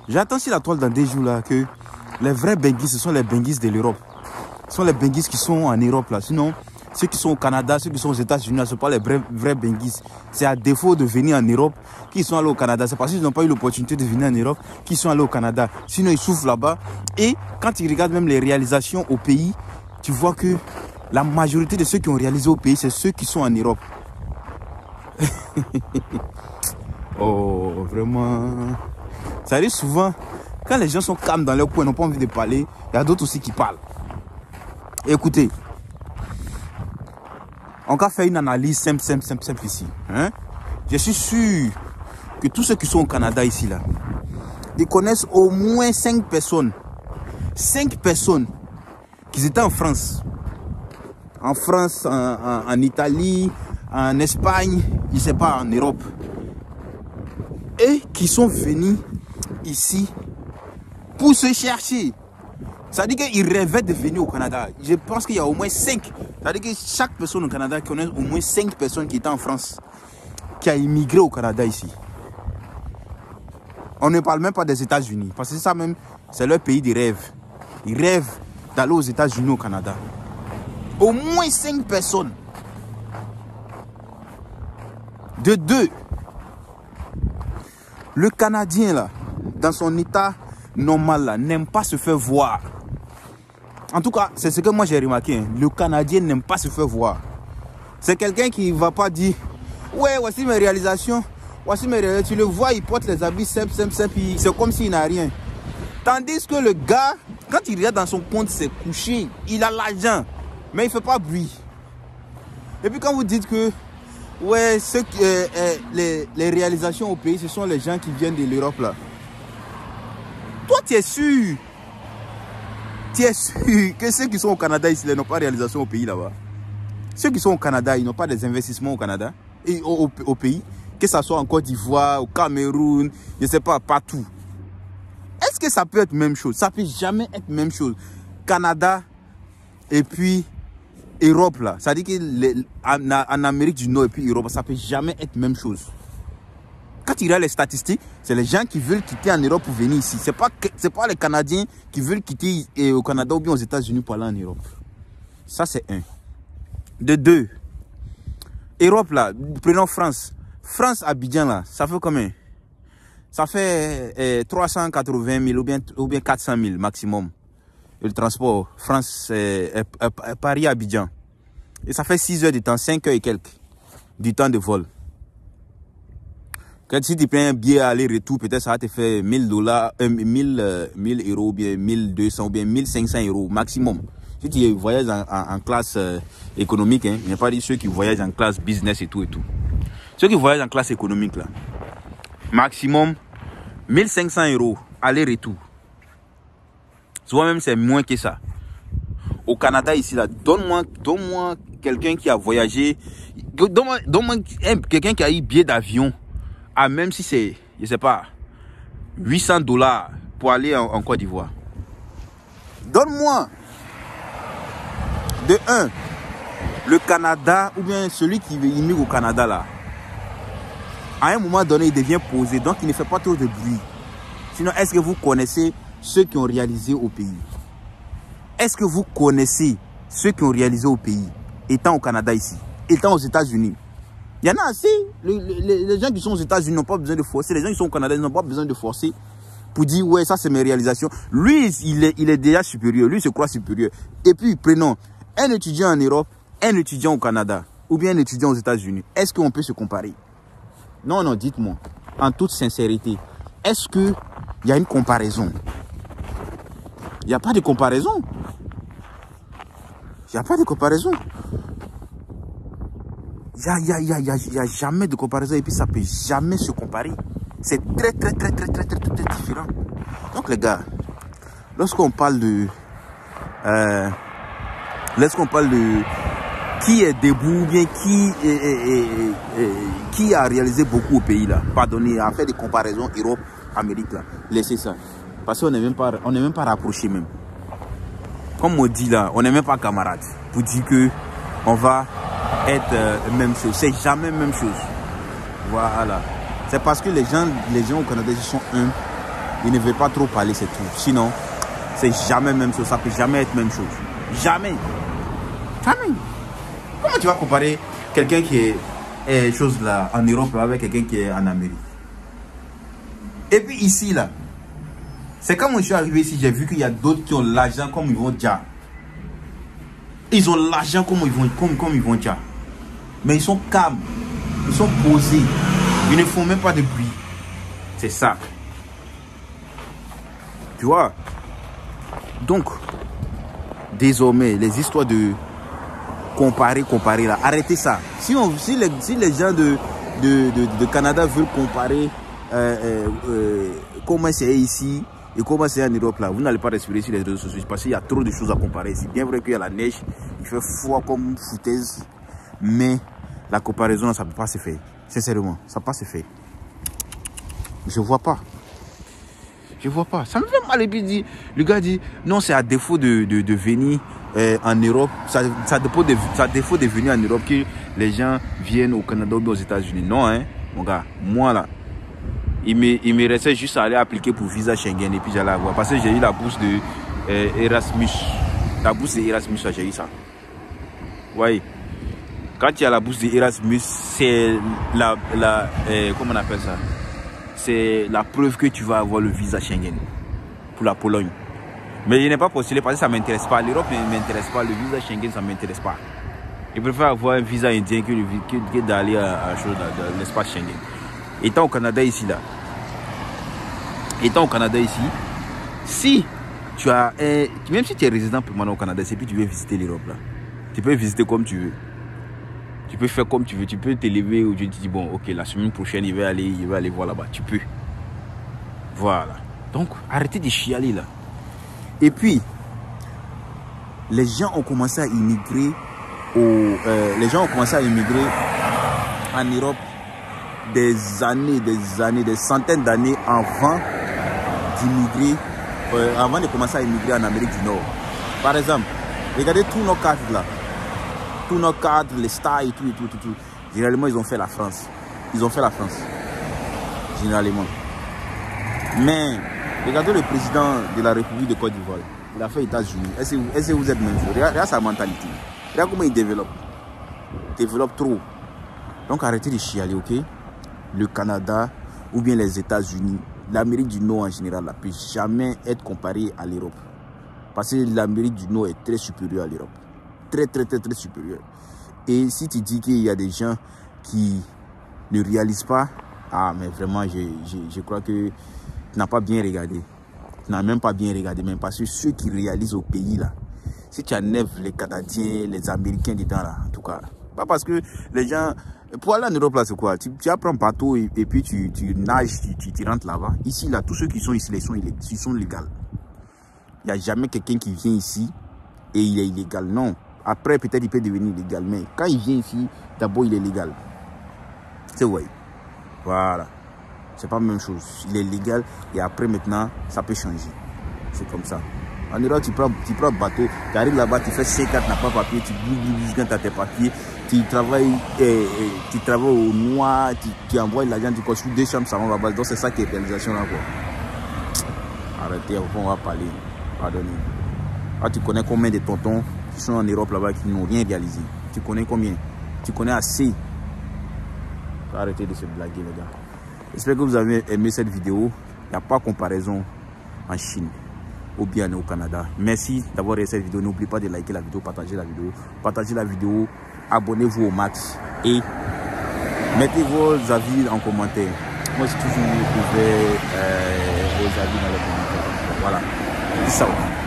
J'attends sur la toile dans des jours là que les vrais benguis, ce sont les benguis de l'Europe. Ce sont les benguis qui sont en Europe là. Sinon, ceux qui sont au Canada, ceux qui sont aux États-Unis, ce ne sont pas les vrais benguis. C'est à défaut de venir en Europe qu'ils sont allés au Canada. C'est parce qu'ils n'ont pas eu l'opportunité de venir en Europe qu'ils sont allés au Canada. Sinon, ils souffrent là-bas. Et quand ils regardent même les réalisations au pays, tu vois que la majorité de ceux qui ont réalisé au pays, c'est ceux qui sont en Europe. Oh, vraiment. Ça arrive souvent, quand les gens sont calmes dans leur coin, n'ont pas envie de parler, il y a d'autres aussi qui parlent. Écoutez, on va faire une analyse simple ici. Hein? Je suis sûr que tous ceux qui sont au Canada ici, là, ils connaissent au moins 5 personnes. 5 personnes qui étaient en France. En France, en Italie, en Espagne, je ne sais pas, en Europe. Et qui sont venus ici pour se chercher. Ça veut dire qu'ils rêvaient de venir au Canada. Je pense qu'il y a au moins 5. Ça veut dire que chaque personne au Canada connaît au moins 5 personnes qui étaient en France, qui a immigré au Canada ici. On ne parle même pas des États-Unis. Parce que ça même, c'est leur pays de rêve. Ils rêvent d'aller aux États-Unis, au Canada. Au moins 5 personnes. De 2. Le Canadien, là, dans son état normal, là, n'aime pas se faire voir. En tout cas, c'est ce que moi j'ai remarqué. Hein. Le Canadien n'aime pas se faire voir. C'est quelqu'un qui ne va pas dire « Ouais, voici mes réalisations. Voici mes réalisations. » Tu le vois, il porte les habits simples. C'est comme s'il n'a rien. Tandis que le gars, quand il regarde dans son compte, c'est couché. Il a l'argent. Mais il ne fait pas bruit. Et puis quand vous dites que ouais, les réalisations au pays, ce sont les gens qui viennent de l'Europe là. Toi, tu es sûr que ceux qui sont au Canada ici n'ont pas de réalisation au pays là-bas. Ceux qui sont au Canada, ils n'ont pas des investissements au Canada et au pays, que ce soit en Côte d'Ivoire, au Cameroun, je ne sais pas, partout. Est-ce que ça peut être même chose? Ça ne peut jamais être même chose. Canada et puis Europe là, ça dit que en Amérique du Nord et puis Europe, ça peut jamais être même chose. Quand il y a les statistiques, c'est les gens qui veulent quitter en Europe pour venir ici. C'est pas les Canadiens qui veulent quitter au Canada ou bien aux États-Unis pour aller en Europe. Ça c'est un. De 2. Europe là, prenons France. France Abidjan là, ça fait combien? Ça fait 380 000 ou bien 400 000 maximum. Le transport, France, Paris-Abidjan. Et ça fait 6 heures de temps, 5 heures et quelques du temps de vol. Quand si tu prends un billet aller-retour, peut-être ça va te faire 1000 euros, ou bien 1200 ou bien 1500 euros maximum. Si tu voyages en classe économique, hein, il n'y a pas dit ceux qui voyagent en classe business et tout. Ceux qui voyagent en classe économique, là, maximum 1500 euros aller-retour. Souvent même c'est moins que ça. Au Canada ici là, donne-moi quelqu'un qui a voyagé, donne-moi quelqu'un qui a eu billet d'avion, même si c'est, je sais pas, 800 $ pour aller en Côte d'Ivoire. Donne-moi de 1, le Canada ou bien celui qui immigre au Canada là. À un moment donné, il devient posé, donc il ne fait pas trop de bruit. Sinon, est-ce que vous connaissez ceux qui ont réalisé au pays? Est-ce que vous connaissez ceux qui ont réalisé au pays, étant au Canada ici, étant aux États-Unis? Il y en a assez. Les gens qui sont aux États-Unis n'ont pas besoin de forcer. Les gens qui sont au Canada n'ont pas besoin de forcer pour dire ouais, ça c'est mes réalisations. Lui, il est déjà supérieur. Lui, il se croit supérieur. Et puis, prenons un étudiant en Europe, un étudiant au Canada, ou bien un étudiant aux États-Unis. Est-ce qu'on peut se comparer? Non, non, dites-moi, en toute sincérité, est-ce qu'il y a une comparaison? Il n'y a pas de comparaison. Il n'y a pas de comparaison. Il n'y a jamais de comparaison et puis ça ne peut jamais se comparer. C'est très différent. Donc les gars, lorsqu'on parle de qui est debout, bien qui a réalisé beaucoup au pays là, pardonnez, à faire des comparaisons Europe, Amérique là, laissez ça. Parce qu'on n'est même pas rapprochés même. Comme on dit là, on n'est même pas camarades. Pour dire que on va être même chose. C'est jamais même chose. Voilà. C'est parce que les gens au Canada ils sont ils ne veulent pas trop parler, c'est tout. Sinon, c'est jamais même chose. Ça peut jamais être même chose. Jamais. Jamais. Comment tu vas comparer quelqu'un qui est chose là en Europe avec quelqu'un qui est en Amérique? Et puis ici là, c'est quand moi je suis arrivé ici, j'ai vu qu'il y a d'autres qui ont l'argent comme ils vont déjà. Ils ont l'argent comme ils vont déjà. Mais ils sont calmes, ils sont posés, ils ne font même pas de bruit. C'est ça. Tu vois? Donc, désormais, les histoires de comparer là, arrêtez ça. Si les gens de Canada veulent comparer comment c'est ici et comment c'est en Europe là, vous n'allez pas respirer sur les réseaux sociaux parce qu'il y a trop de choses à comparer. C'est bien vrai qu'il y a la neige, il fait froid comme foutaise, mais la comparaison ça ne peut pas se faire. Sincèrement, ça ne peut pas se faire. Je vois pas. Je vois pas. Ça me fait mal. Et puis le gars dit non, c'est à défaut de venir en Europe. Ça défaut de venir en Europe que les gens viennent au Canada ou aux États-Unis. Non, hein, mon gars. Moi là, il me restait juste à aller appliquer pour visa Schengen et puis j'allais avoir. Parce que j'ai eu la bourse de Erasmus. La bourse de Erasmus, j'ai eu ça. Ouais. Quand il y a la bourse de Erasmus, c'est comment on appelle ça? C'est la preuve que tu vas avoir le visa Schengen pour la Pologne. Mais je n'ai pas postulé parce que ça ne m'intéresse pas. L'Europe ne m'intéresse pas. Le visa Schengen, ça ne m'intéresse pas. Je préfère avoir un visa indien que d'aller à l'espace Schengen. Étant au Canada ici, là. Étant au Canada ici, si tu as même si tu es résident permanent au Canada, c'est puis tu veux visiter l'Europe, là. Tu peux visiter comme tu veux. Tu peux faire comme tu veux. Tu peux t'élever ou tu te dis, bon, ok, la semaine prochaine, il va aller voir là-bas. Tu peux. Voilà. Donc, arrêtez de chialer là. Et puis, les gens ont commencé à immigrer en Europe des centaines d'années avant d'immigrer, avant de commencer à immigrer en Amérique du Nord. Par exemple, regardez tous nos cartes là. Tous nos cadres, les stars et tout. Généralement, ils ont fait la France. Généralement. Mais, regardez le président de la République de Côte d'Ivoire. Il a fait États-Unis. Est-ce que vous êtes même chose? Regarde sa mentalité. Regarde comment il développe. Il développe trop. Donc, arrêtez de chialer, ok? Le Canada ou bien les États-Unis, l'Amérique du Nord en général, ne peut jamais être comparée à l'Europe. Parce que l'Amérique du Nord est très supérieure à l'Europe. Très supérieur. Et si tu dis qu'il y a des gens qui ne réalisent pas, ah mais vraiment je crois que tu n'as pas bien regardé. Tu n'as même pas bien regardé, même parce que ceux qui réalisent au pays là, si tu enlèves les Canadiens, les Américains dedans là, en tout cas, pas parce que les gens, pour aller en Europe là c'est quoi, tu apprends bateau et puis tu nages, tu rentres là-bas. Ici là, tous ceux qui sont ici, ils sont légaux. Il n'y a jamais quelqu'un qui vient ici et il est illégal, non. Après, peut-être il peut devenir légal. Mais quand il vient ici, d'abord il est légal. C'est vrai. Voilà. C'est pas la même chose. Il est légal et après maintenant, ça peut changer. C'est comme ça. En Europe, tu prends un bateau, tu arrives là-bas, tu fais C4, tu n'as pas papier, tu bouges quand tu as tes papiers, tu travailles au noir, tu envoies l'argent, tu construis 2 chambres, ça va là-bas. Donc c'est ça qui est réalisation là quoi. Arrêtez, on va parler. Pardonnez. Ah, tu connais combien de tontons qui sont en Europe là-bas qui n'ont rien réalisé? Tu connais combien? Tu connais assez? Arrêtez de se blaguer les gars. J'espère que vous avez aimé cette vidéo. Il n'y a pas de comparaison en Chine ou bien au Canada. Merci d'avoir regardé cette vidéo. N'oubliez pas de liker la vidéo, partager la vidéo, abonnez-vous au max et mettez vos avis en commentaire. Moi, je suis toujours ouvert aux avis dans les commentaires. Voilà. Peace out.